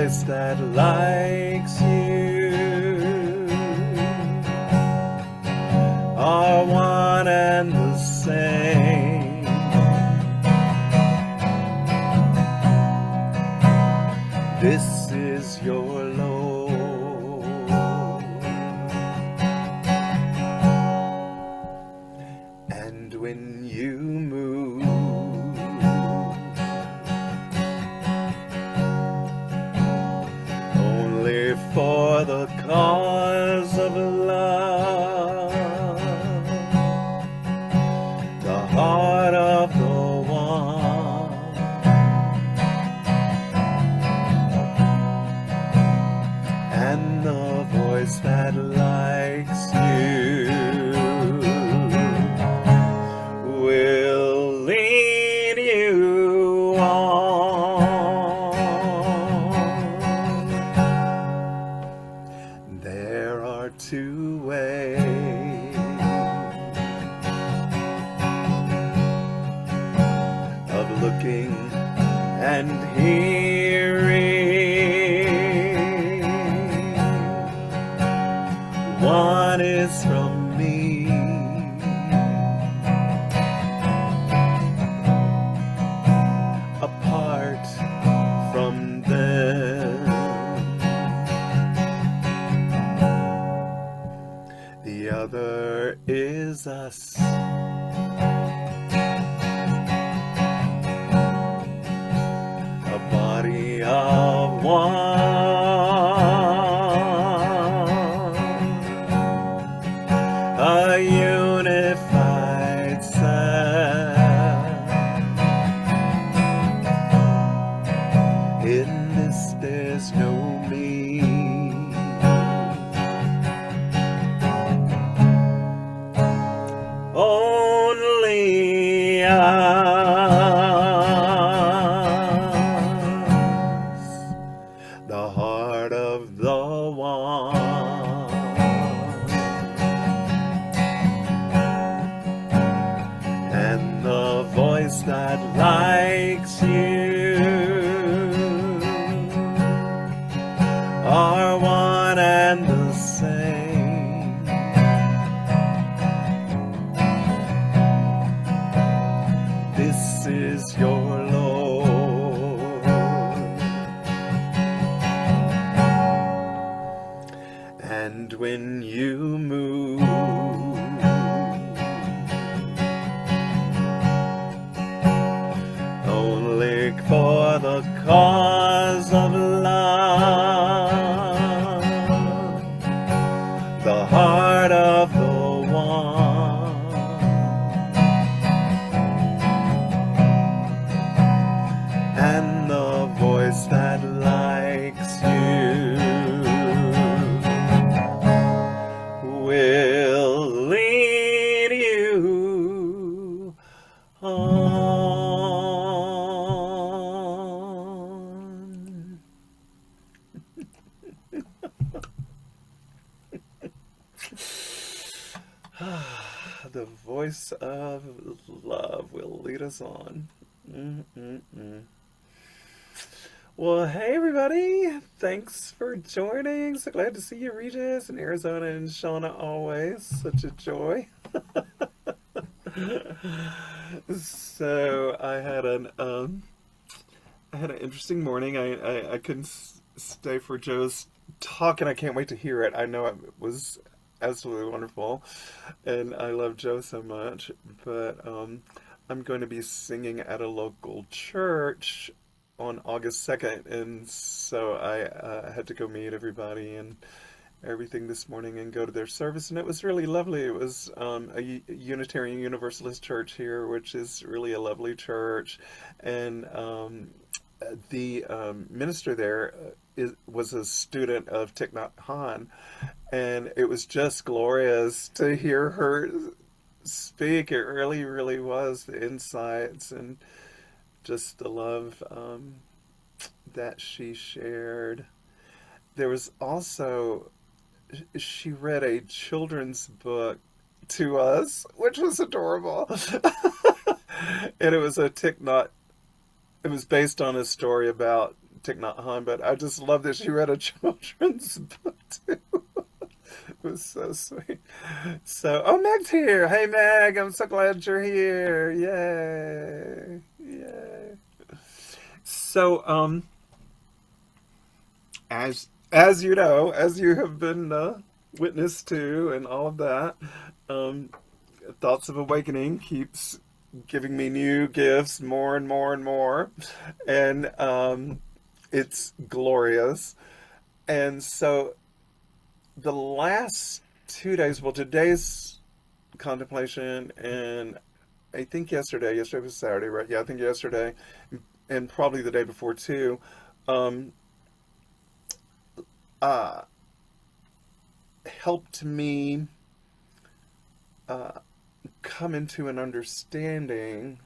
voice that likes you are one and the same. This is your Lord, and when you move, only for the cause of love, the heart of the one, and the voice that likes you will lead you on. There are two ways of looking and hearing. One is from me, apart from them. The other is us, a body of one, a unified sound. In this there's no me, only us, the heart of the one, and the voice that likes you are one and the same. This is your Lord, and when you move, only for the cause of love, the heart of the one, and the voice that likes you will lead you on. The voice of love will lead us on. Well, hey everybody, thanks for joining. So glad to see you, Regis, in Arizona, and Shauna, always such a joy. So I had an interesting morning. I couldn't stay for Joe's talk, and I can't wait to hear it. I know it was absolutely wonderful, and I love Joe so much. But I'm going to be singing at a local church on August 2nd, and so I had to go meet everybody and everything this morning and go to their service, and it was really lovely. It was a Unitarian Universalist church here, which is really a lovely church, and the minister there was a student of Thich Nhat Hanh, and it was just glorious to hear her speak. It really, really was, the insights and just the love that she shared. There was also, she read a children's book to us, which was adorable. And it was it was based on a story about Thich Nhat Hanh, but I just love that she read a children's book too. It was so sweet. So, oh, Meg's here. Hey, Meg, I'm so glad you're here. Yay. Yay. So, as you know, as you have been witness to and all of that, um, Thoughts of Awakening keeps giving me new gifts, more and more and more. And it's glorious. And so the last 2 days, well, today's contemplation, and I think yesterday was Saturday, right? Yeah, I think yesterday, and probably the day before too, um, uh, helped me come into an understanding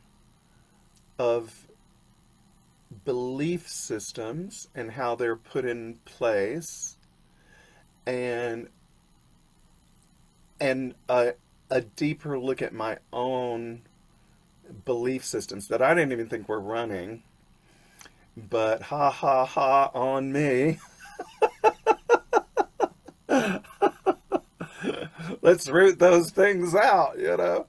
of belief systems and how they're put in place, and a deeper look at my own belief systems that I didn't even think were running, but ha ha ha on me. Let's root those things out, you know.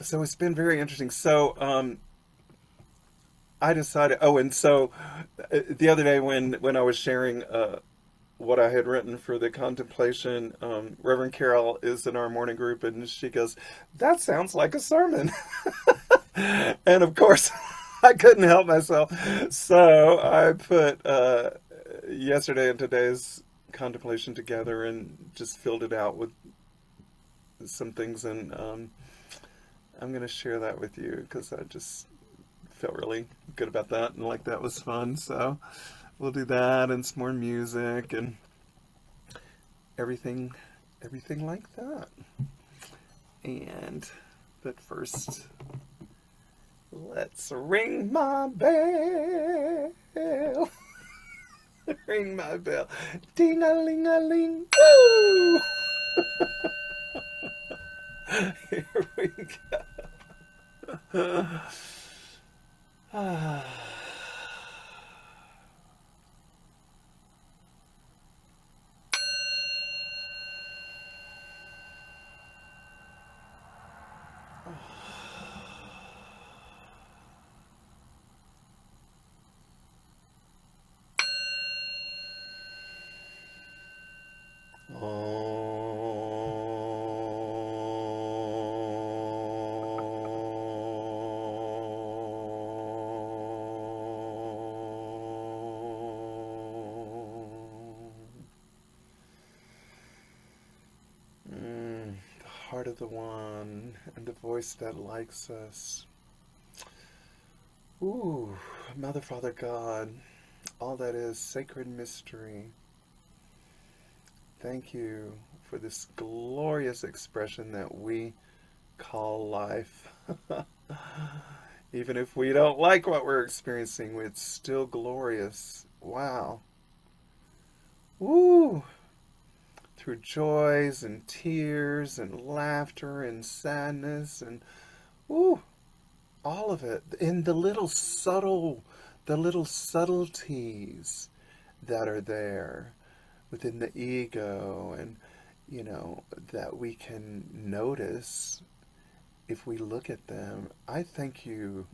So it's been very interesting. So I decided. Oh, and so the other day when I was sharing what I had written for the contemplation, Reverend Carol is in our morning group, and she goes, "That sounds like a sermon." And of course, I couldn't help myself. So I put yesterday and today's contemplation together and just filled it out with some things. And I'm going to share that with you because I just felt really good about that and like that was fun. So we'll do that and some more music and everything like that. And but first, let's ring my bell. Ring my bell. Ding-a-ling-a-ling. Woo! Here we go. The heart of the one and the voice that likes us. Ooh, Mother, Father, God, all that is sacred mystery. Thank you for this glorious expression that we call life. Even if we don't like what we're experiencing, it's still glorious. Wow. Woo! Through joys and tears and laughter and sadness and woo, all of it. And the little subtleties that are there within the ego, and you know, that we can notice if we look at them. I thank you,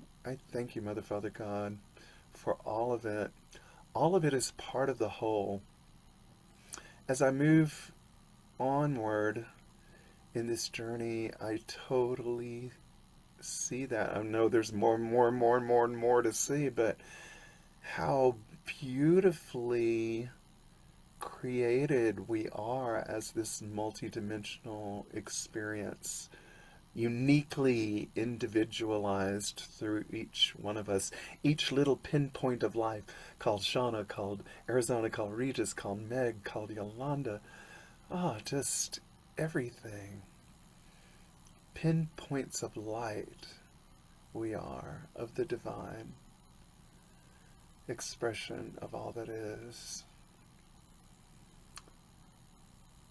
Mother, Father, God, for all of it. All of it is part of the whole. As I move onward in this journey, I totally see that. I know there's more to see, but how beautifully created we are as this multidimensional experience, uniquely individualized through each one of us, each little pinpoint of life, called Shauna, called Arizona, called Regis, called Meg, called Yolanda. Just everything. Pinpoints of light we are, of the divine expression of all that is.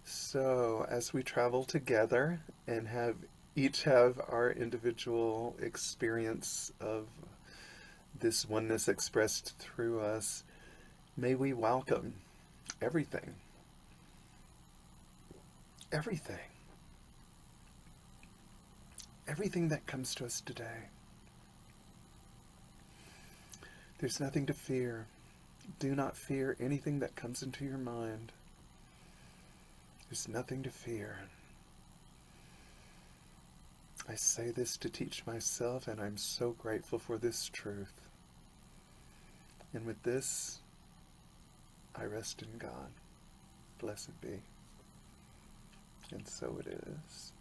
So as we travel together and each have our individual experience of this oneness expressed through us, may we welcome everything. Everything. Everything that comes to us today. There's nothing to fear. Do not fear anything that comes into your mind. There's nothing to fear. I say this to teach myself, and I'm so grateful for this truth. And with this, I rest in God. Blessed be. And so it is.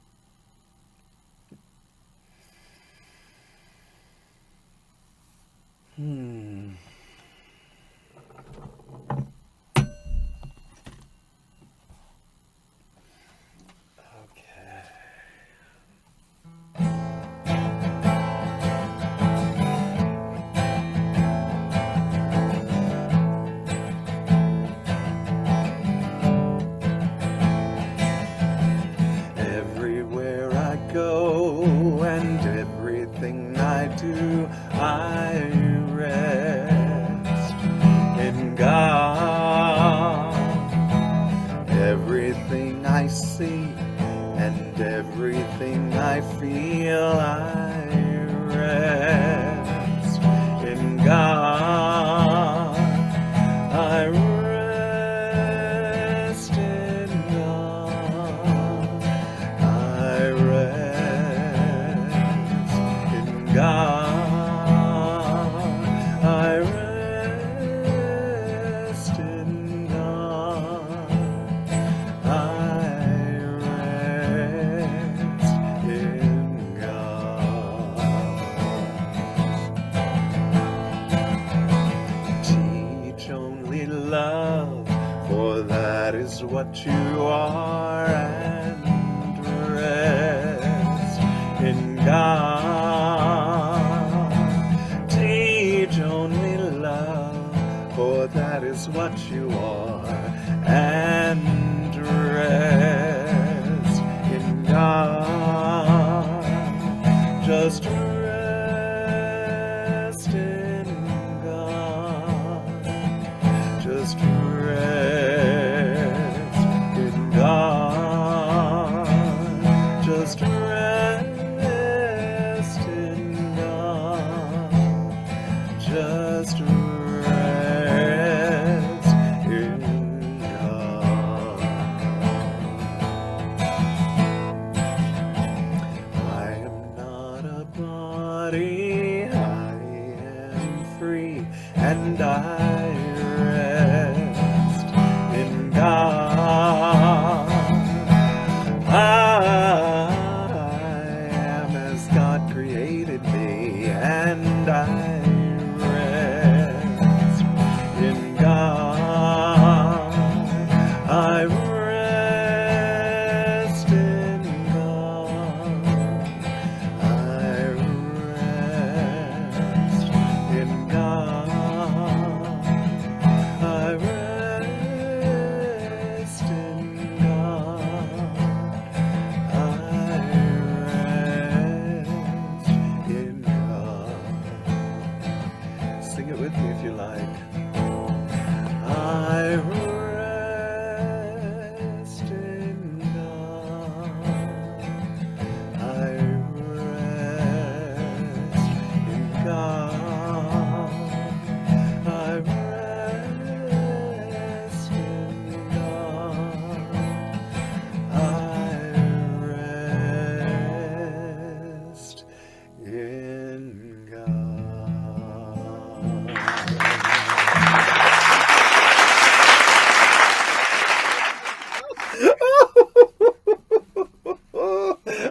Everywhere I go and everything I do, I rest in God. Everything I see and everything I feel, I rest in God. I rest in God. I rest in God. I rest in God. I rest in God. Teach only love, for that is what you are, and rest in God. Teach only love, for that is what you are, and rest in God. Just rest in God. Just rest in God. Just rest in God. Just rest in God. I am not a body, I am free, and I rest in God. I am as God created me, and I rest in God. I rest in God. I rest in God. I rest in God. I rest in God. Sing it with me if you like. I rest in God. I rest in God. I rest in God. I rest in God.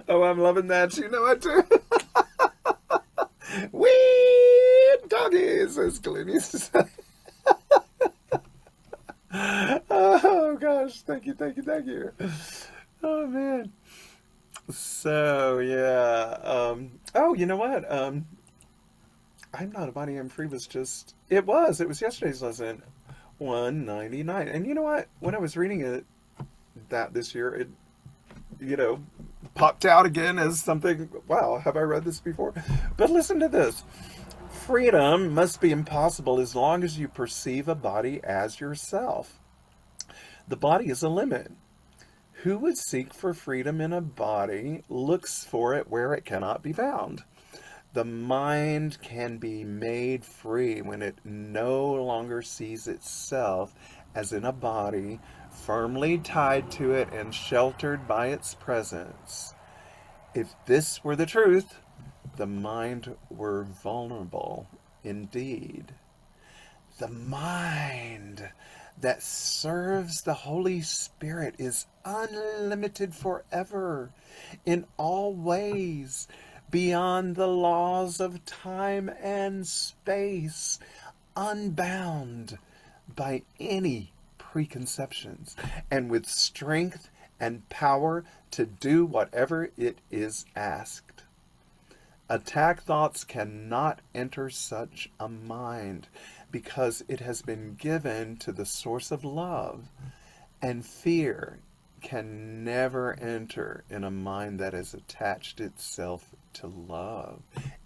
Oh, I'm loving that. You know I do. Wee doggies, as Glen used to say. Oh gosh, thank you, thank you, thank you. Oh man. So yeah. Oh, you know what? I'm not a body, I'm free was just it was yesterday's lesson 199. And you know what? When I was reading it this year, it popped out again as something, wow, have I read this before? But listen to this. freedom must be impossible as long as you perceive a body as yourself. The body is a limit. Who would seek for freedom in a body looks for it where it cannot be found. The mind can be made free when it no longer sees itself as in a body, firmly tied to it and sheltered by its presence. If this were the truth, the mind were vulnerable indeed. The mind that serves the Holy Spirit is unlimited forever, in all ways, beyond the laws of time and space, unbound by any preconceptions, and with strength and power to do whatever it is asked. Attack thoughts cannot enter such a mind because it has been given to the source of love, and fear can never enter in a mind that has attached itself to love.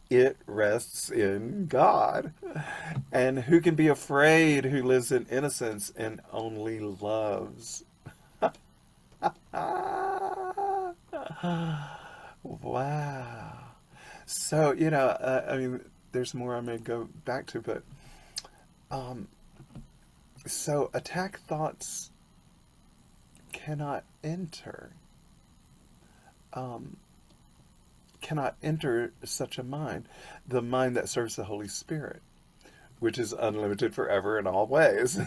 It rests in God. And who can be afraid who lives in innocence and only loves? Wow. So, I mean, there's more I may go back to, but so attack thoughts cannot enter such a mind, the mind that serves the Holy Spirit, which is unlimited forever in all ways.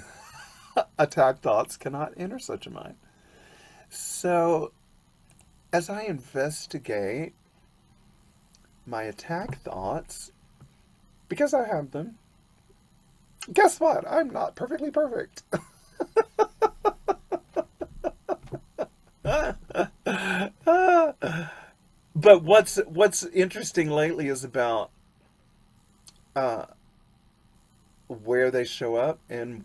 Attack thoughts cannot enter such a mind. So, as I investigate my attack thoughts, because I have them, guess what? I'm not perfectly perfect. But what's interesting lately is about where they show up and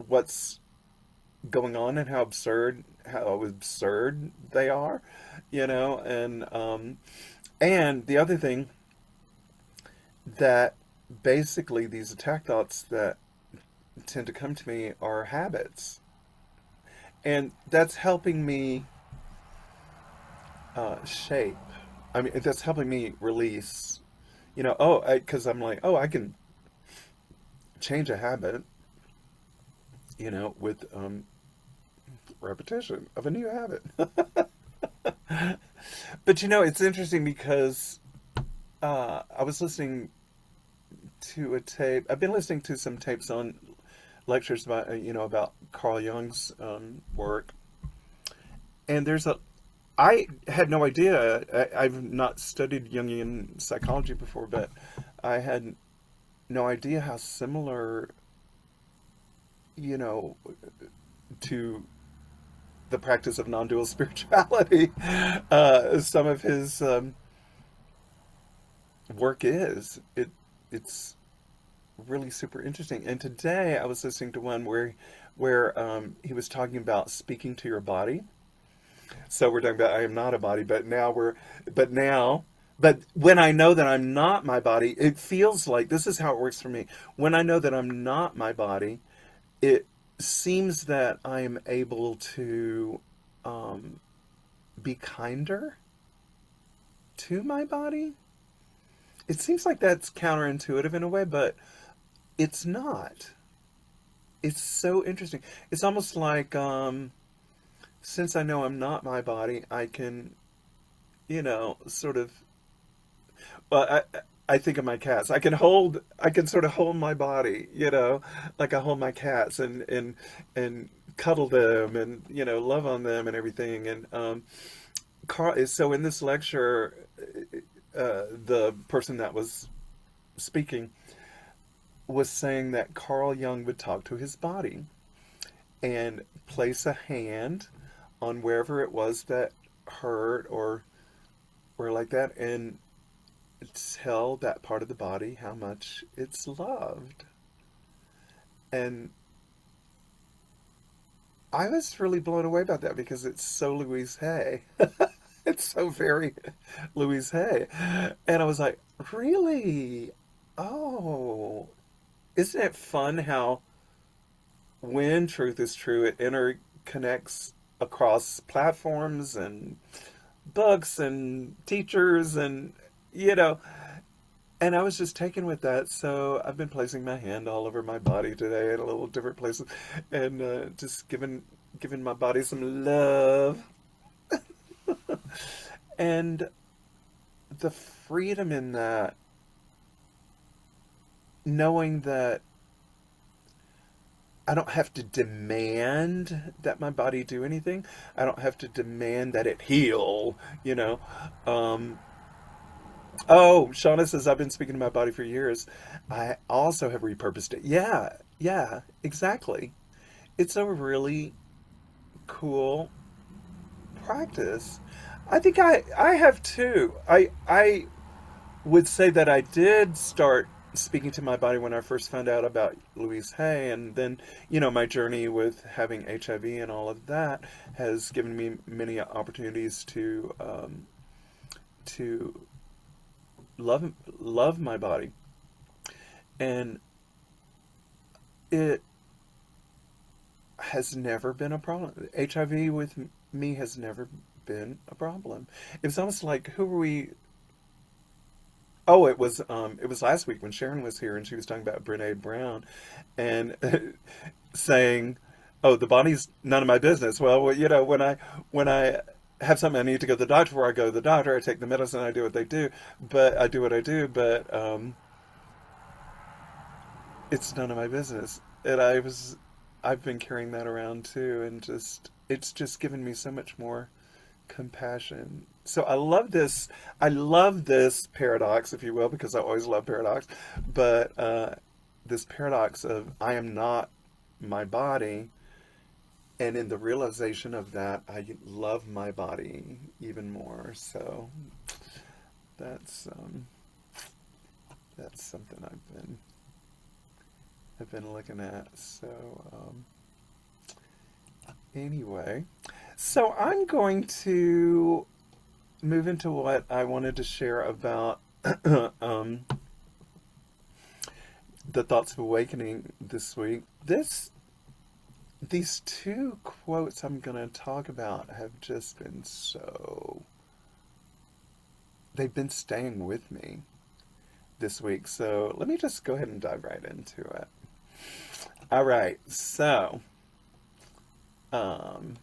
what's going on and how absurd they are, and the other thing that basically these attack thoughts that tend to come to me are habits, and that's helping me shape. I mean, that's helping me release. Because I'm like, I can change a habit, with repetition of a new habit. But it's interesting because I was listening to a tape. I've been listening to some tapes on lectures about Carl Jung's work, and I had no idea. I've not studied Jungian psychology before, but I had no idea how similar, to the practice of non-dual spirituality, some of his work is. It's really super interesting. And today I was listening to one where he was talking about speaking to your body. So we're talking about I am not a body, but when I know that I'm not my body, it feels like this is how it works for me. When I know that I'm not my body, it seems that I am able to be kinder to my body. It seems like that's counterintuitive in a way, but it's not. It's so interesting. It's almost like since I know I'm not my body, I can, sort of. Well, I think of my cats. I can sort of hold my body, like I hold my cats and cuddle them and love on them and everything. And Carl. So in this lecture, the person that was speaking was saying that Carl Jung would talk to his body and place a hand on wherever it was that hurt or like that, and tell that part of the body how much it's loved. And I was really blown away about that because it's so Louise Hay. It's so very Louise Hay. And I was like, Really? Oh, isn't it fun how when truth is true, it interconnects across platforms and books and teachers and, you know, and I was just taken with that. So I've been placing my hand all over my body today in a little different places and just giving my body some love. And the freedom in that, knowing that I don't have to demand that my body do anything. I don't have to demand that it heal, you know. Um, oh, Shauna says, I've been speaking to my body for years. I also have repurposed it. Yeah, yeah, exactly. It's a really cool practice. I think I have too. I would say that I did start speaking to my body when I first found out about Louise Hay, and then my journey with having HIV and all of that has given me many opportunities to love my body, and it has never been a problem. HIV with me has never been a problem. It was almost like, who were we? Oh, it was last week when Sharon was here and she was talking about Brene Brown and saying, "Oh, the body's none of my business." Well, when I have something I need to go to the doctor for, I go to the doctor. I take the medicine. I do what they do, but I do what I do. But it's none of my business. And I've been carrying that around too, and it's just given me so much more compassion. So I love this. I love this paradox, if you will, because I always love paradox. But this paradox of I am not my body, and in the realization of that, I love my body even more. So that's um, that's something I've been looking at. So anyway, so I'm going to move into what I wanted to share about um, the thoughts of awakening this week. These two quotes I'm going to talk about have just been they've been staying with me this week. So let me just go ahead and dive right into it. All right. So, um,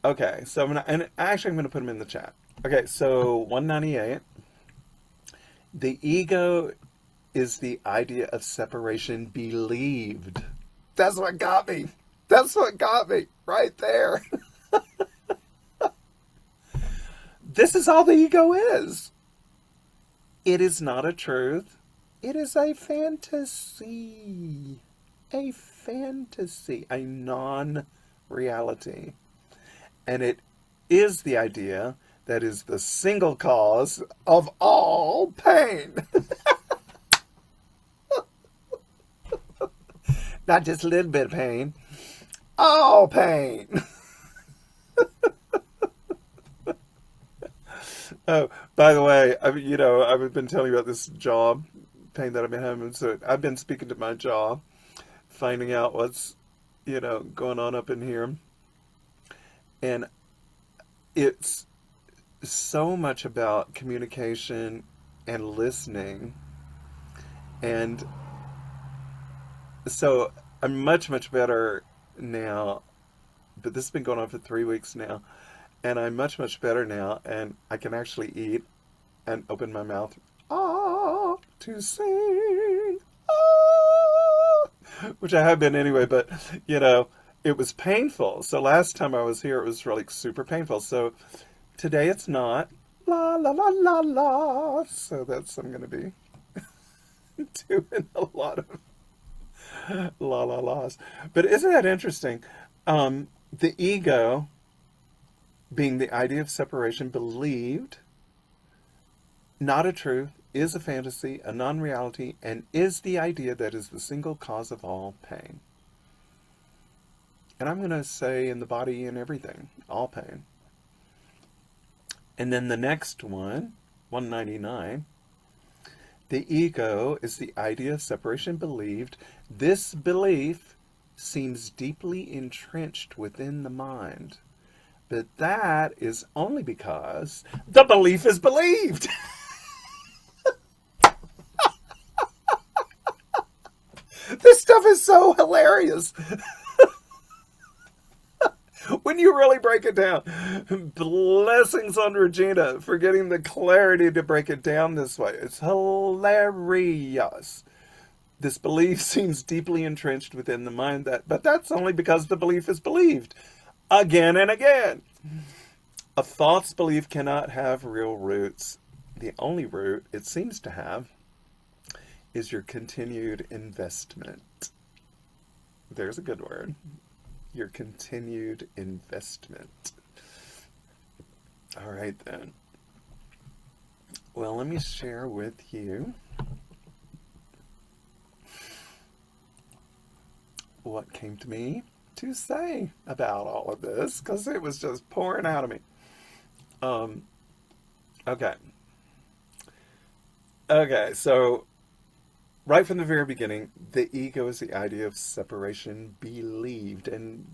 okay. So I'm going to put them in the chat. Okay. So 198. The ego is the idea of separation believed. That's what got me. That's what got me right there. This is all the ego is. It is not a truth. It is a fantasy. A fantasy. A non reality. And it is the idea that is the single cause of all pain. Not just a little bit of pain, all pain. Oh, by the way, I've been telling you about this jaw pain that I've been having. So I've been speaking to my jaw, finding out what's, going on up in here. And it's so much about communication and listening. And so I'm much, much better now, but this has been going on for 3 weeks now. And I'm much, much better now, and I can actually eat and open my mouth to sing, which I have been anyway, but, it was painful. So last time I was here, it was really super painful. So today it's not. La, la, la, la, la. So I'm going to be doing a lot of la, la, la's. But isn't that interesting? The ego being the idea of separation believed, not a truth, is a fantasy, a non-reality, and is the idea that is the single cause of all pain. And I'm going to say in the body and everything, all pain. And then the next one 199. The ego is the idea of separation believed. This belief seems deeply entrenched within the mind. But that is only because the belief is believed. This stuff is so hilarious. When you really break it down. Blessings on Regina for getting the clarity to break it down this way. It's hilarious. This belief seems deeply entrenched within the mind, but that's only because the belief is believed again and again. A false belief cannot have real roots. The only root it seems to have is your continued investment. There's a good word. Your continued investment. All right, then. Well, let me share with you what came to me to say about all of this, because it was just pouring out of me. Okay. Okay, so right from the very beginning, the ego is the idea of separation believed, and,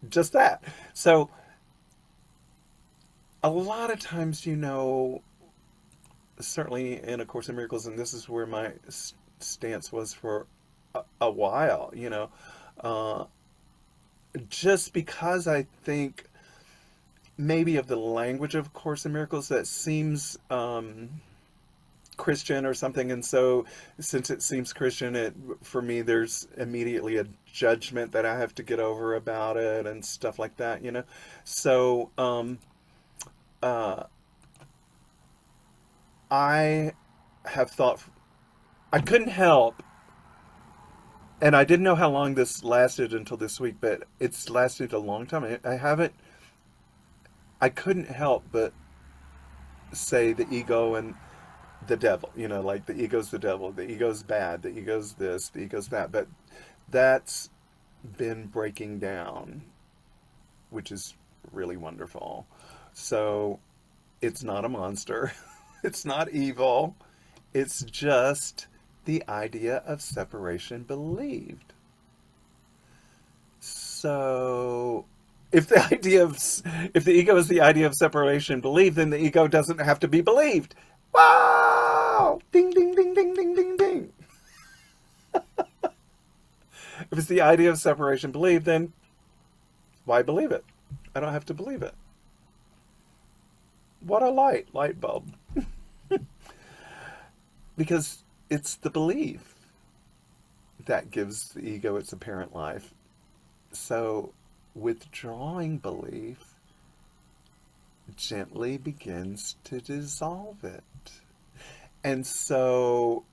just that. So, a lot of times, certainly in A Course in Miracles, and this is where my stance was for a while, just because I think maybe of the language of Course in Miracles that seems Christian or something, and so since it seems Christian, for me there's immediately a judgment that I have to get over about it and stuff like that, So I have thought, I couldn't help, and I didn't know how long this lasted until this week, but it's lasted a long time. I couldn't help but say the ego and the devil, like the ego's the devil, the ego's bad, the ego's this, the ego's that, but that's been breaking down, which is really wonderful. So it's not a monster, it's not evil, it's just the idea of separation believed. So if the ego is the idea of separation believed, then the ego doesn't have to be believed. Wow! Ding, ding, ding, ding, ding, ding, ding. If it's the idea of separation believed, then why believe it? I don't have to believe it. What a light bulb. Because it's the belief that gives the ego its apparent life. So withdrawing belief gently begins to dissolve it. And so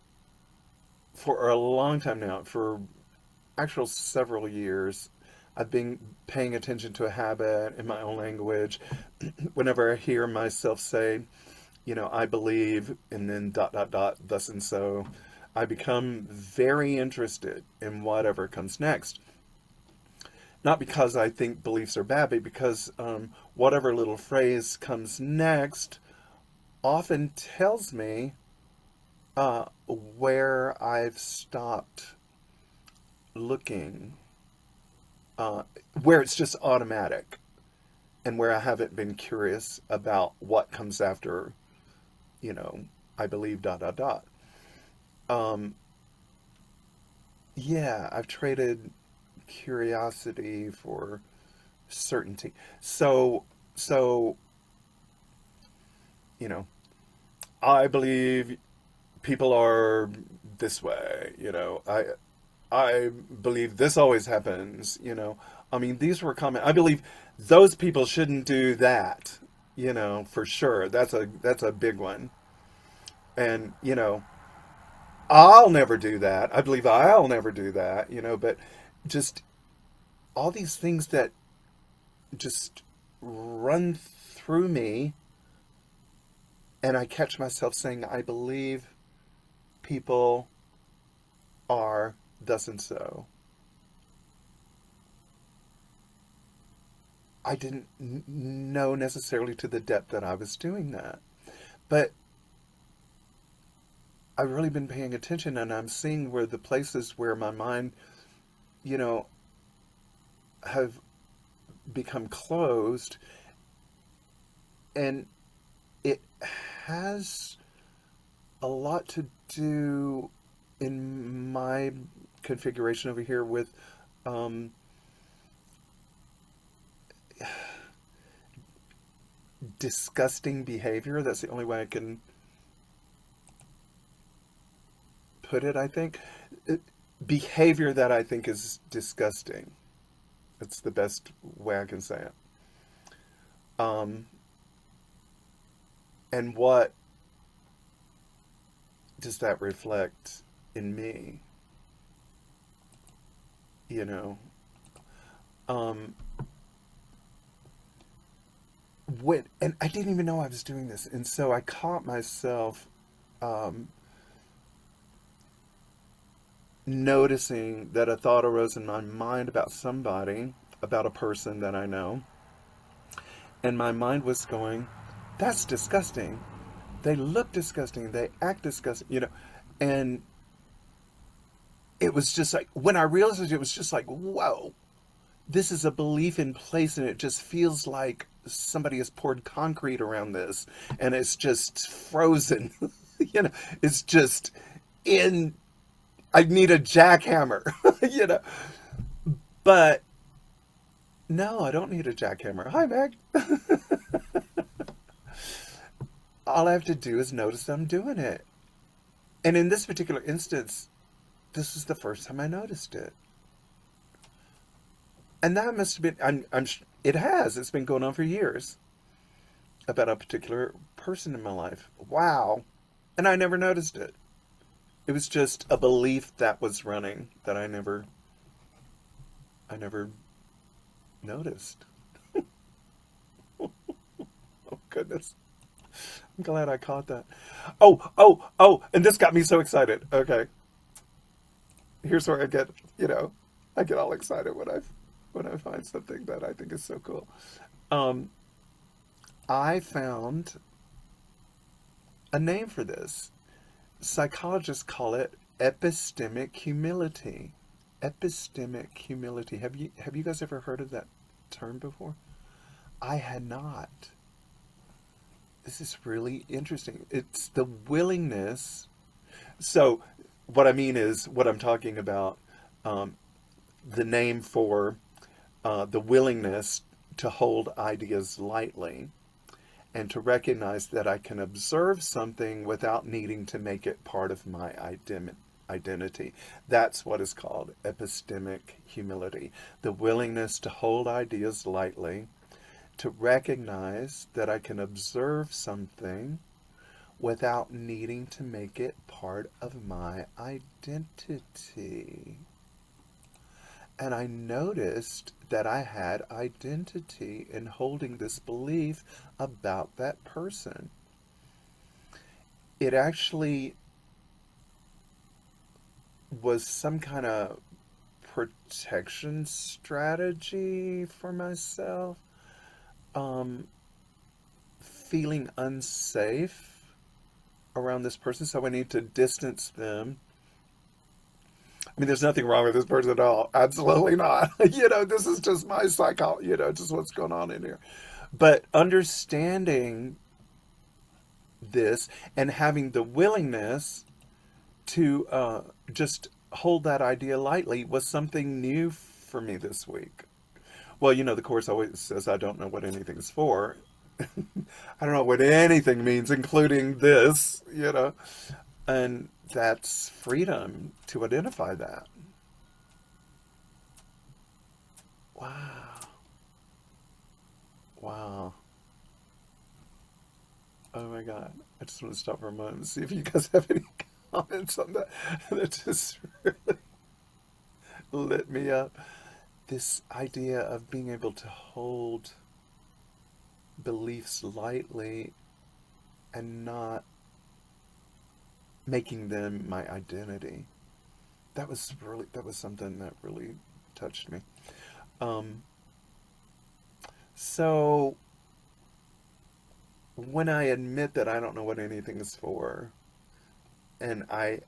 for a long time now, for actual several years, I've been paying attention to a habit in my own language. Whenever I hear myself say, I believe, and then ... thus and so, I become very interested in whatever comes next. Not because I think beliefs are bad, but because whatever little phrase comes next often tells me where I've stopped looking, where it's just automatic, and where I haven't been curious about what comes after, I believe ... Yeah, I've traded curiosity for certainty. So, I believe people are this way, I believe this always happens, these were comments. I believe those people shouldn't do that, for sure. That's a big one. And, I'll never do that. I believe I'll never do that, but just all these things that just run through me, and I catch myself saying, I believe people are thus and so. I didn't know necessarily to the depth that I was doing that. But I've really been paying attention, and I'm seeing where the places where my mind, you know, have become closed, and it has a lot to do in my configuration over here with um, disgusting behavior. That's the only way I can put it, I think. Behavior that I think is disgusting. It's the best way I can say it. Um, and what does that reflect in me? You know, um, and I didn't even know I was doing this, and so I caught myself um, noticing that a thought arose in my mind about somebody, about a person that I know, and my mind was going, "That's disgusting. They look disgusting. They act disgusting." And it was just like when I realized it, it was just like, "Whoa, this is a belief in place, and it just feels like somebody has poured concrete around this, and it's just frozen." you know, it's just in. I need a jackhammer, you know. But no, I don't need a jackhammer. Hi, Meg. All I have to do is notice that I'm doing it. And in this particular instance, this was the first time I noticed it. And that must have been, it has, it's been going on for years about a particular person in my life. Wow. And I never noticed it. It was just a belief that was running that I never noticed. Oh, goodness. I'm glad I caught that. Oh, and this got me so excited. Okay. Here's where I get all excited when I find something that I think is so cool. Um, I found a name for this. Psychologists call it epistemic humility. Epistemic humility. Have you guys ever heard of that term before? I had not. This is really interesting. It's the willingness. So, what I mean is, what I'm talking about, um, the name for the willingness to hold ideas lightly and to recognize that I can observe something without needing to make it part of my identity. That's what is called epistemic humility. The willingness to hold ideas lightly, to recognize that I can observe something without needing to make it part of my identity. And I noticed that I had identity in holding this belief about that person. It actually was some kind of protection strategy for myself. Um, Feeling unsafe around this person, so I need to distance them. I mean, there's nothing wrong with this person at all. Absolutely not. This is just my psychology, just what's going on in here. But understanding this and having the willingness to just hold that idea lightly was something new for me this week. Well, the Course always says I don't know what anything's for. I don't know what anything means, including this. And that's freedom to identify that. Wow. Wow. Oh my God. I just want to stop for a moment and see if you guys have any comments on that. That just really lit me up. This idea of being able to hold beliefs lightly and not making them my identity. That was something that really touched me. Um, so when I admit that I don't know what anything is for, and I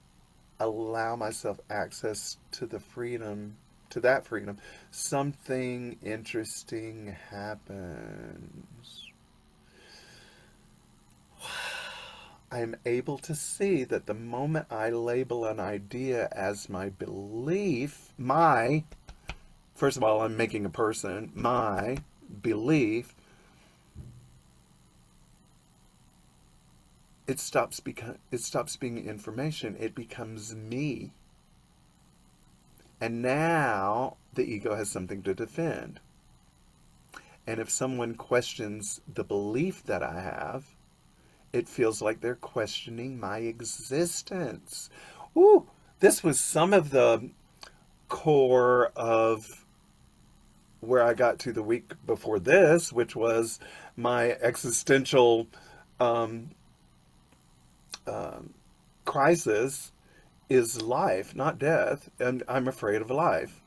allow myself access to the freedom, to that freedom, something interesting happens. I'm able to see that the moment I label an idea as my belief, first of all, I'm making a person, my belief, it stops being information. It becomes me. And now the ego has something to defend. And if someone questions the belief that I have, it feels like they're questioning my existence. Ooh, this was some of the core of where I got to the week before this, which was my existential um, crisis is life, not death, and I'm afraid of life.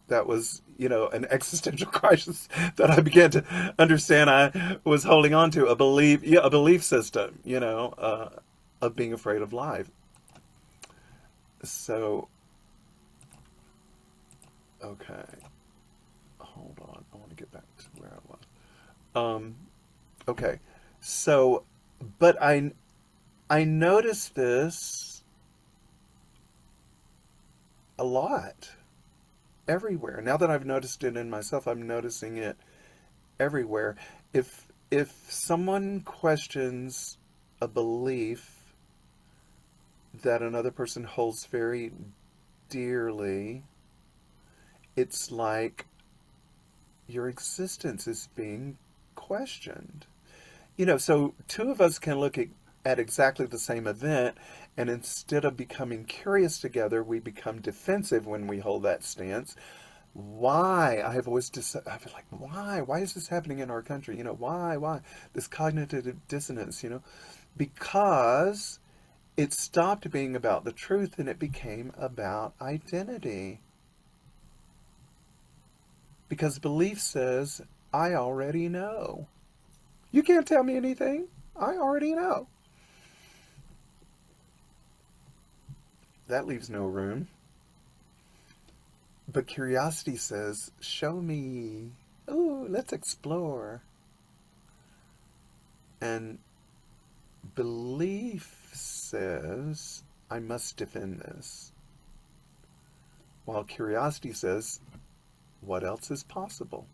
That was, an existential crisis that I began to understand I was holding on to, a belief system, of being afraid of life. So, okay, hold on. I want to get back to where I was. Okay, so, but I noticed this a lot everywhere. Now that I've noticed it in myself, I'm noticing it everywhere. If someone questions a belief that another person holds very dearly, it's like your existence is being questioned. So two of us can look at exactly the same event, and instead of becoming curious together, we become defensive when we hold that stance. Why? I've been like, why? Why is this happening in our country? Why? This cognitive dissonance, because it stopped being about the truth and it became about identity. Because belief says, I already know. You can't tell me anything. I already know. That leaves no room. But curiosity says, show me. Ooh, let's explore. And belief says, I must defend this. While curiosity says, what else is possible?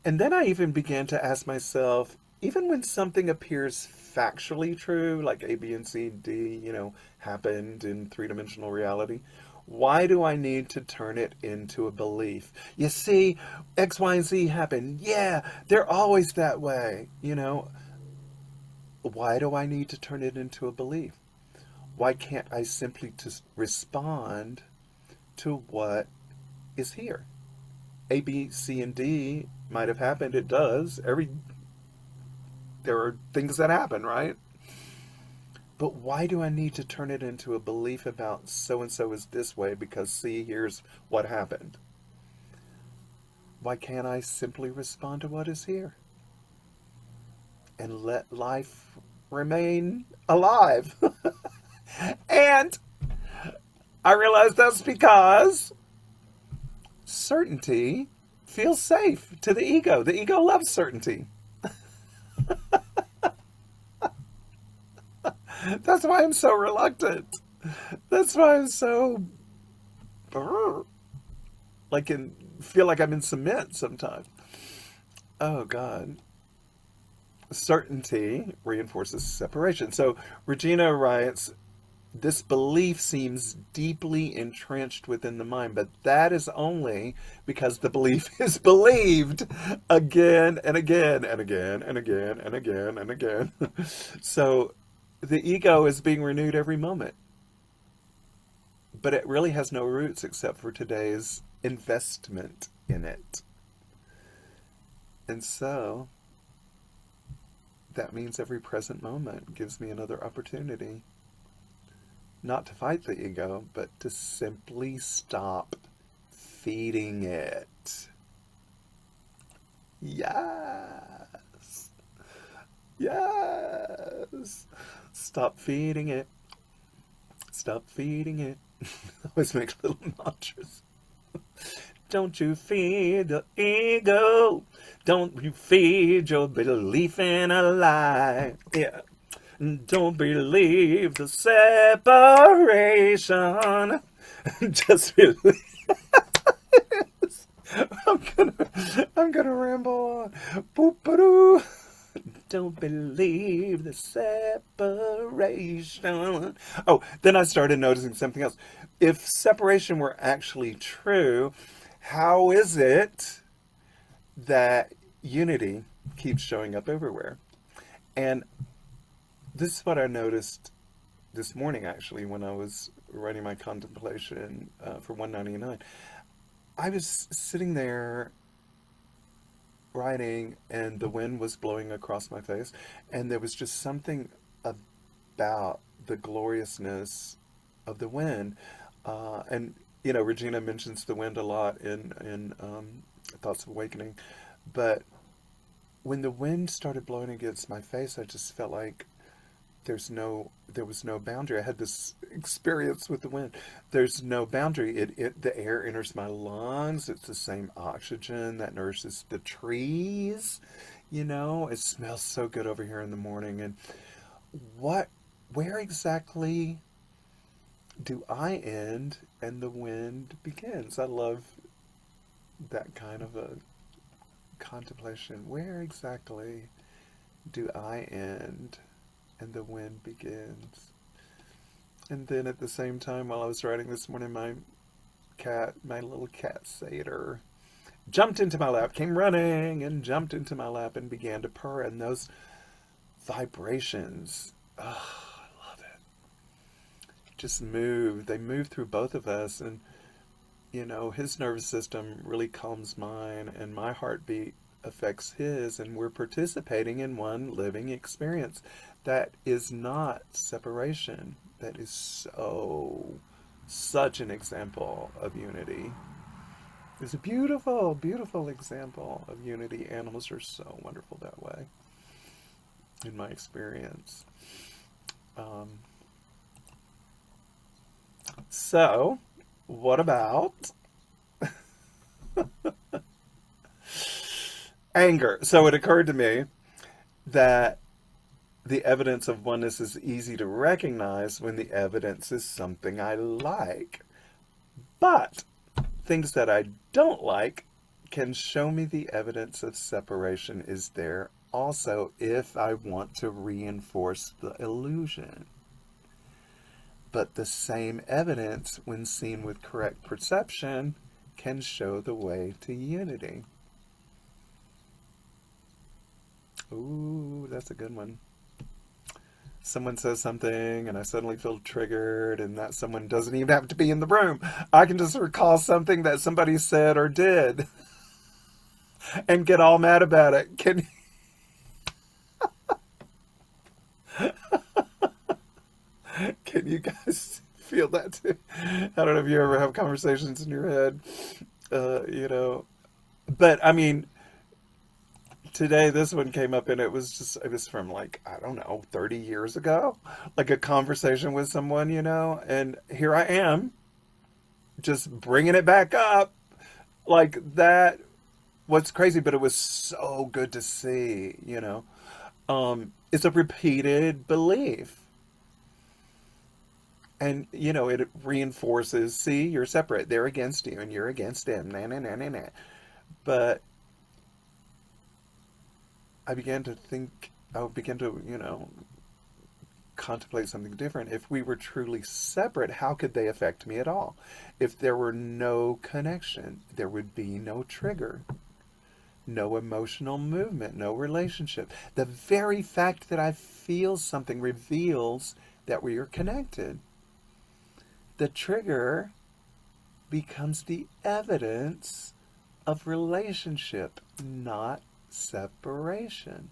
And then I even began to ask myself, even when something appears factually true, like A, B, and C, D, happened in three-dimensional reality, why do I need to turn it into a belief? You see, X, Y, and Z happen. Yeah, they're always that way, Why do I need to turn it into a belief? Why can't I simply just respond to what is here? A, B, C, and D might have happened. It does. There are things that happen, right? But why do I need to turn it into a belief about so and so is this way because see, here's what happened? Why can't I simply respond to what is here and let life remain alive? And I realize that's because certainty feels safe to the ego. The ego loves certainty. That's why I'm so reluctant. That's why I'm so feel like I'm in cement sometimes. Oh God. Certainty reinforces separation. So Regina writes, this belief seems deeply entrenched within the mind, but that is only because the belief is believed again and again and again and again and again and again. So the ego is being renewed every moment, but it really has no roots except for today's investment in it. And so that means every present moment gives me another opportunity not to fight the ego, but to simply stop feeding it. Yes. Yes. Stop feeding it. Stop feeding it. Always make little mantras. Don't you feed the ego. Don't you feed your belief in a lie. Yeah. Don't believe the separation. Just believe. I'm gonna ramble on. Boop-a-doo. Don't believe the separation. Oh, then I started noticing something else. If separation were actually true, how is it that unity keeps showing up everywhere? And this is what I noticed this morning, actually, when I was writing my contemplation for 199. I was sitting there writing, and the wind was blowing across my face, and there was just something about the gloriousness of the wind. And Regina mentions the wind a lot in Thoughts of Awakening, but when the wind started blowing against my face, I just felt like there was no boundary. I had this experience with the wind. There's no boundary. The air enters my lungs. It's the same oxygen that nourishes the trees. It smells so good over here in the morning. And where exactly do I end and the wind begins? I love that kind of a contemplation. Where exactly do I end and the wind begins? And then at the same time, while I was writing this morning, my little cat Satyr, jumped into my lap, came running and jumped into my lap and began to purr. And those vibrations, oh, I love it. Just move. They move through both of us. And, his nervous system really calms mine, and my heartbeat affects his, and we're participating in one living experience. That is not separation. That is such an example of unity. It's a beautiful, beautiful example of unity. Animals are so wonderful that way, in my experience. So, what about anger? So it occurred to me that the evidence of oneness is easy to recognize when the evidence is something I like. But things that I don't like can show me the evidence of separation is there also if I want to reinforce the illusion. But the same evidence, when seen with correct perception, can show the way to unity. Ooh, that's a good one. Someone says something and I suddenly feel triggered, and that someone doesn't even have to be in the room. I can just recall something that somebody said or did and get all mad about it. Can you guys feel that too? I don't know if you ever have conversations in your head, but I mean, today this one came up, and it was from, like, I don't know, 30 years ago, like a conversation with someone, and here I am just bringing it back up like that. What's crazy, but it was so good to see, it's a repeated belief. And, it reinforces, see, you're separate. They're against you and you're against them. Nah, nah, nah, nah, nah. But I began to contemplate something different. If we were truly separate, how could they affect me at all? If there were no connection, there would be no trigger, no emotional movement, no relationship. The very fact that I feel something reveals that we are connected. The trigger becomes the evidence of relationship, not separation.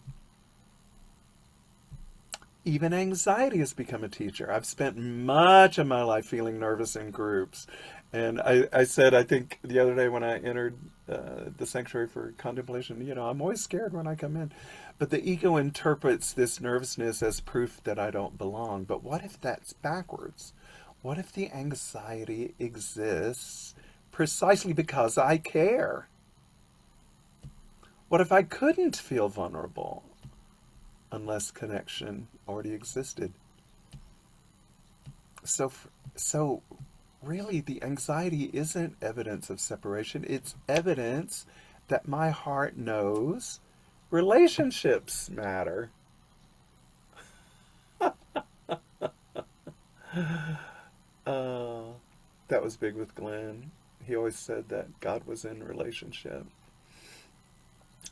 Even anxiety has become a teacher. I've spent much of my life feeling nervous in groups. And I said, I think the other day when I entered the sanctuary for contemplation, I'm always scared when I come in. But the ego interprets this nervousness as proof that I don't belong. But what if that's backwards? What if the anxiety exists precisely because I care? What if I couldn't feel vulnerable unless connection already existed? So really, the anxiety isn't evidence of separation. It's evidence that my heart knows relationships matter. Uh, that was big with Glen. He always said that God was in relationship.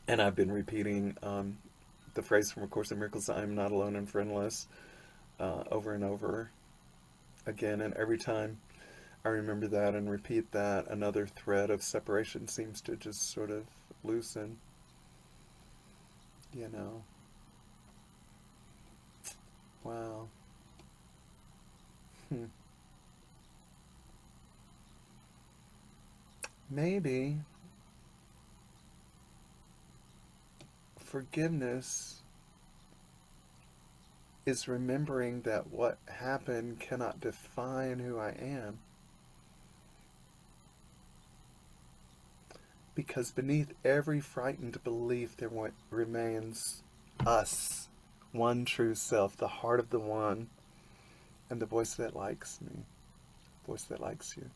And I've been repeating the phrase from A Course in Miracles, I am not alone and friendless, over and over again. And every time I remember that and repeat that, another thread of separation seems to just sort of loosen. Wow. Maybe forgiveness is remembering that what happened cannot define who I am. Because beneath every frightened belief there remains us, one true self, the heart of the one, and the voice that likes me, voice that likes you.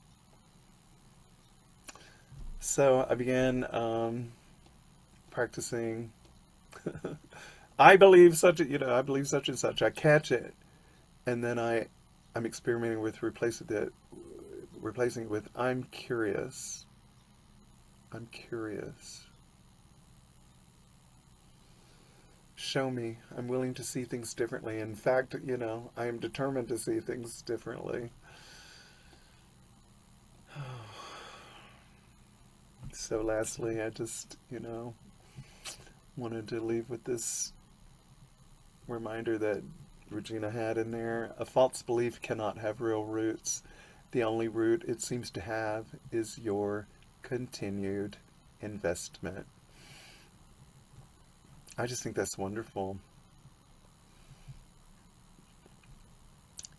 So I began practicing. I believe such I believe such and such. I catch it, and then I'm experimenting with replacing it with I'm curious. I'm curious. Show me. I'm willing to see things differently. In fact, I am determined to see things differently. So lastly, I just, wanted to leave with this reminder that Regina had in there. A false belief cannot have real roots. The only root it seems to have is your continued investment. I just think that's wonderful.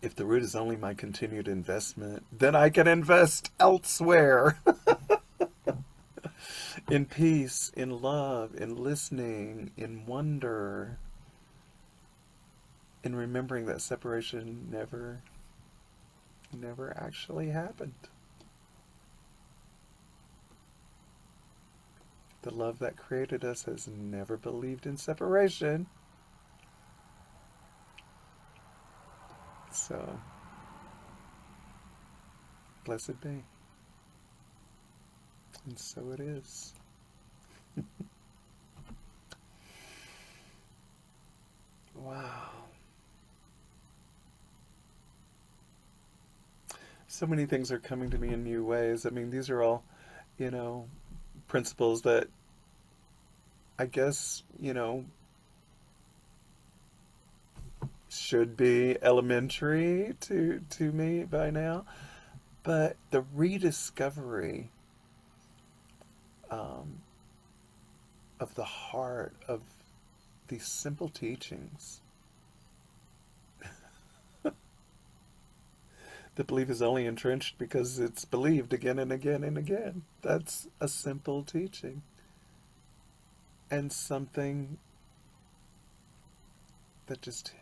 If the root is only my continued investment, then I can invest elsewhere. In peace, in love, in listening, in wonder, in remembering that separation never actually happened. The love that created us has never believed in separation. So, blessed be. And so it is. Wow. So many things are coming to me in new ways. I mean, these are all, principles that I guess, should be elementary to me by now. But the rediscovery of the heart of these simple teachings. The belief is only entrenched because it's believed again and again and again. That's a simple teaching. And something that just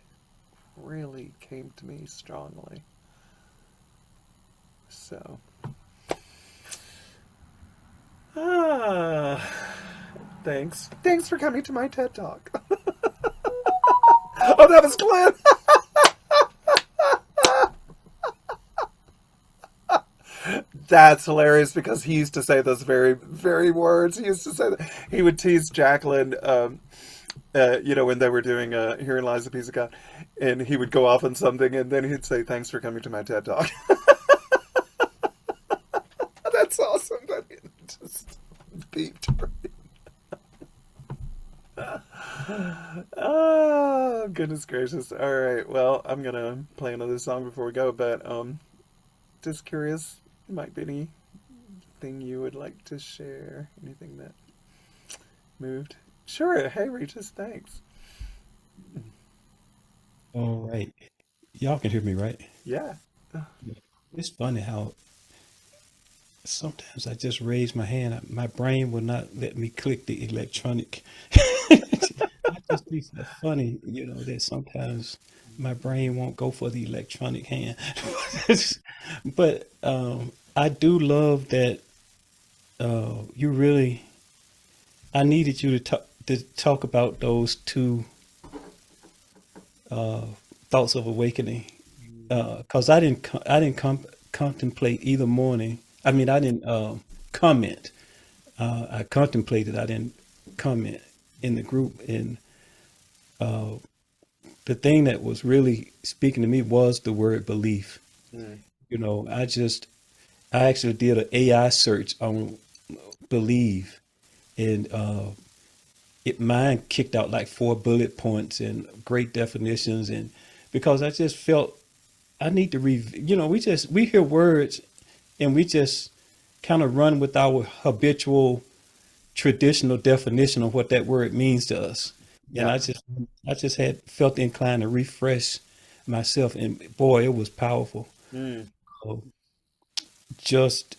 really came to me strongly. So, thanks. Thanks for coming to my TED Talk. Oh, that was Glen. That's hilarious because he used to say those very, very words. He used to say that. He would tease Jacqueline, when they were doing Herein Lies the Peace of God, and he would go off on something, and then he'd say, "Thanks for coming to my TED Talk." That's awesome. That just beeped. Oh, goodness gracious. All right. Well, I'm gonna play another song before we go, but just curious, might be anything you would like to share? Anything that moved? Sure. Hey, Regis, thanks. All right. Y'all can hear me, right? Yeah. Yeah. It's funny how sometimes I just raise my hand. My brain will not let me click the electronic. I just think it's funny, that sometimes my brain won't go for the electronic hand. But I do love that you really, I needed you to talk about those two uh, thoughts of awakening because I didn't contemplate either morning. I mean, I didn't comment. I contemplated. I didn't comment in the group. And the thing that was really speaking to me was the word belief. Mm, I actually did an AI search on believe, and mine kicked out like 4 bullet points and great definitions, and because I just felt I need to we hear words and we just kind of run with our habitual traditional definition of what that word means to us. And yeah. I just had felt inclined to refresh myself, and boy, it was powerful. Mm, So just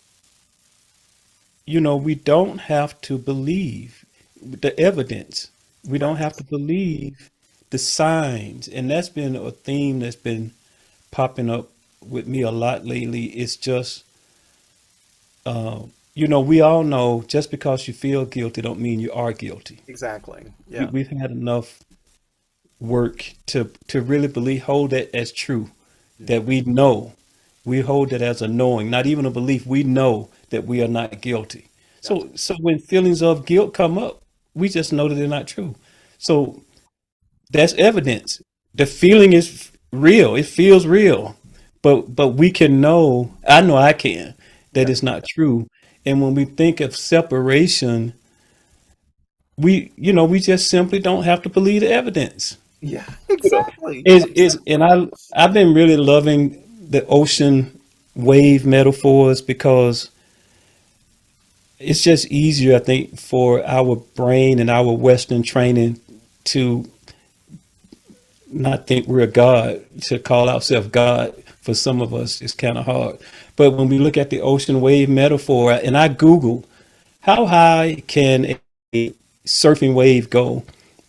we don't have to believe the evidence. We don't have right. to believe the signs, and that's been a theme that's been popping up with me a lot lately. It's just we all know just because you feel guilty don't mean you are guilty. Exactly. we, Yeah. we've had enough work to really believe, hold that as true, Mm, that we hold it as a knowing, not even a belief. We know that we are not guilty. that's So when feelings of guilt come up, we just know that they're not true. So that's evidence. The feeling is real. It feels real, but we can know. I know I can that yeah. it's not true. And when we think of separation, we just simply don't have to believe the evidence. Yeah. You know, Exactly. is and Exactly. I've been really loving the ocean wave metaphors because it's just easier, I think, for our brain and our Western training to not think we're God, to call ourselves God. For some of us, it's kind of hard. But when we look at the ocean wave metaphor, and I Googled how high can a surfing wave go,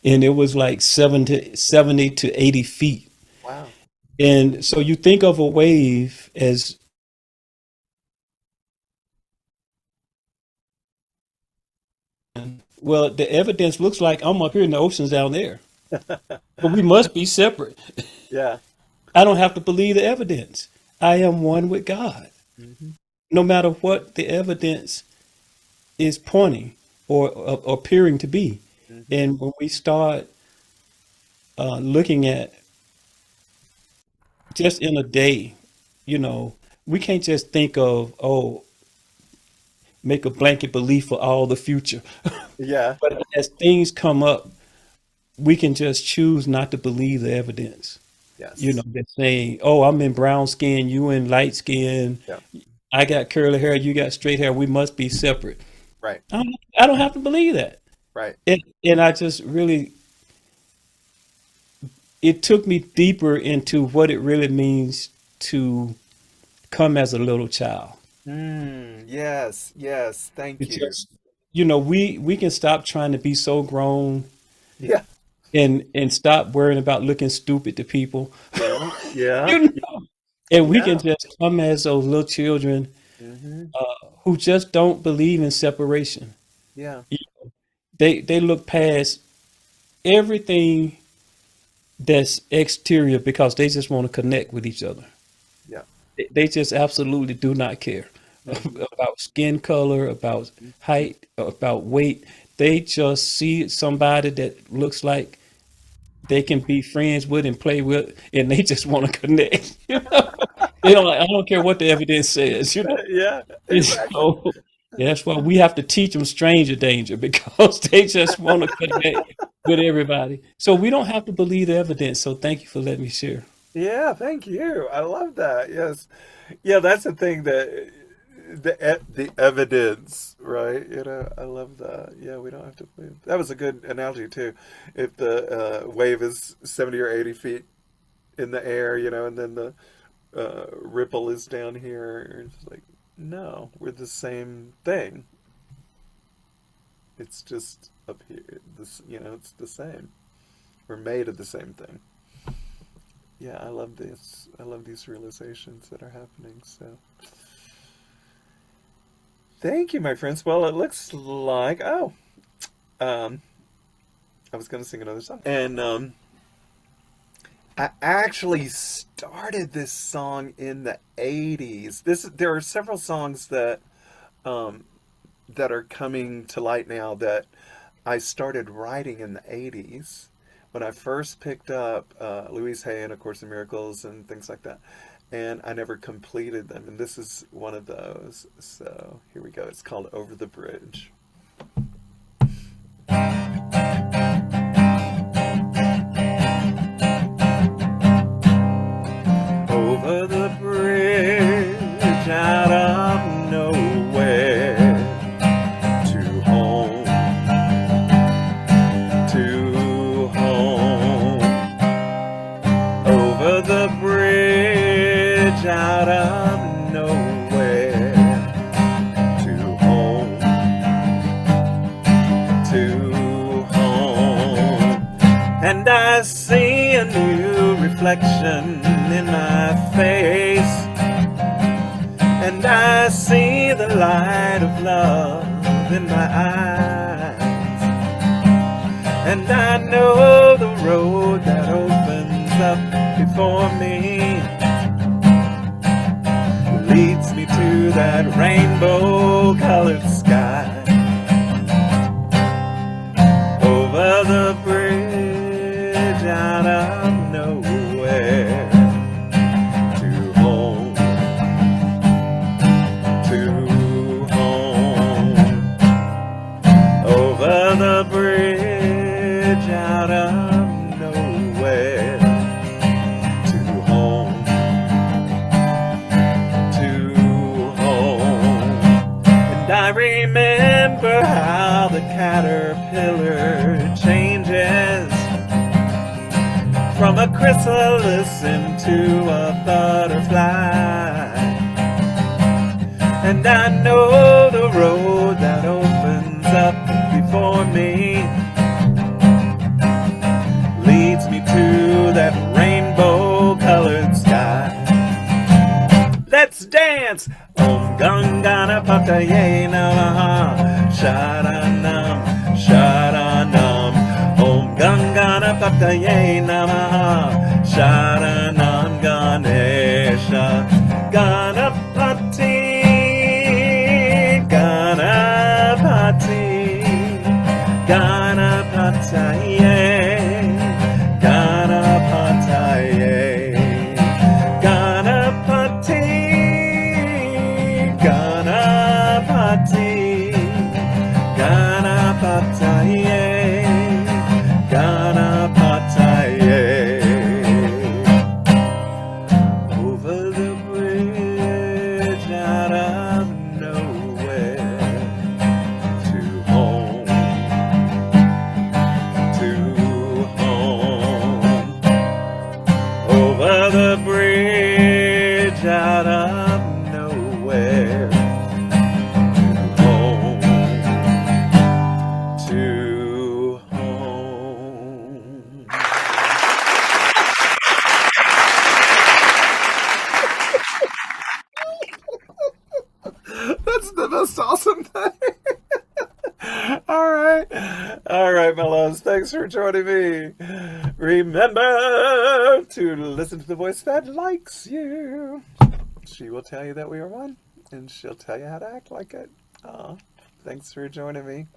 and it was like 70 to 80 feet. Wow. And so you think of a wave as, well, the evidence looks like I'm up here in the oceans down there, but we must be separate. Yeah. I don't have to believe the evidence. I am one with God, Hmm. no matter what the evidence is pointing or appearing to be. Hmm. And when we start looking at just in a day, you know, we can't just think of, oh, make a blanket belief for all the future. Yeah. But as things come up, we can just choose not to believe the evidence. Yes. That's saying, oh, I'm in brown skin, you in light skin, Yeah. I got curly hair, you got straight hair, we must be separate. Right. I don't have to believe that. Right. And I just really, it took me deeper into what it really means to come as a little child. Mm, yes. Yes. Thank It you. just, we can stop trying to be so grown Yeah. and stop worrying about looking stupid to people. Yeah. Yeah. You know, and we can Yeah. just come as those little children Hmm. who just don't believe in separation. Yeah. They look past everything that's exterior because they just want to connect with each other. Yeah. They just absolutely do not care Hmm. about skin color, about height, about weight. They just see somebody that looks like they can be friends with and play with, and they just want to connect. They don't. I don't care what the evidence says. Yeah. And Exactly. so, Yeah, that's why we have to teach them stranger danger because they just want to connect with everybody. So we don't have to believe the evidence. So thank you for letting me share. Yeah, thank you. I love that. Yes. Yeah, that's the thing that the evidence, right? I love that. Yeah, we don't have to believe. That was a good analogy too. If the wave is 70 or 80 feet in the air, and then the ripple is down here, it's like, no, we're the same thing. It's just up here. It's the same. We're made of the same thing. Yeah, I love this. I love these realizations that are happening. So, thank you, my friends. Well, it looks like um, I was gonna sing another song, and I actually started this song in the '80s. There are several songs um, that are coming to light now that I started writing in the '80s when I first picked up Louise Hay and A Course in Miracles and things like that. And I never completed them. And this is one of those. So here we go. It's called Over the Bridge. Over the bridge out of nowhere to home, to home. Over the bridge out of nowhere to home, to home. And I see a new reflection in my face, and I see the light of love in my eyes, and I know the road that opens up before me leads me to that rainbow-colored sky. Over the bridge out of nowhere to home, to home. Over the bridge out of nowhere to home, to home. And I remember how the caterpillar changes from a chrysalis into a butterfly. And I know the road that opens up before me leads me to that rainbow-colored sky. Let's dance! Om Gangana Pataye Namaha Sharanam Sharanam Om Gangana Pataye Namaha Sharanam Ganesha Ganapati Ganapati Ganapataye Ganapataye Ganapati Ganapati Ganapataye Ganapataye. Over the bridge out of nowhere to home, to home. Over the bridge out of nowhere to home, to home. That's the most awesome thing. All right. All right, my loves. Thanks for joining me. Remember to listen to the voice that likes you. She will tell you that we are one, and she'll tell you how to act like it. Aw, thanks for joining me.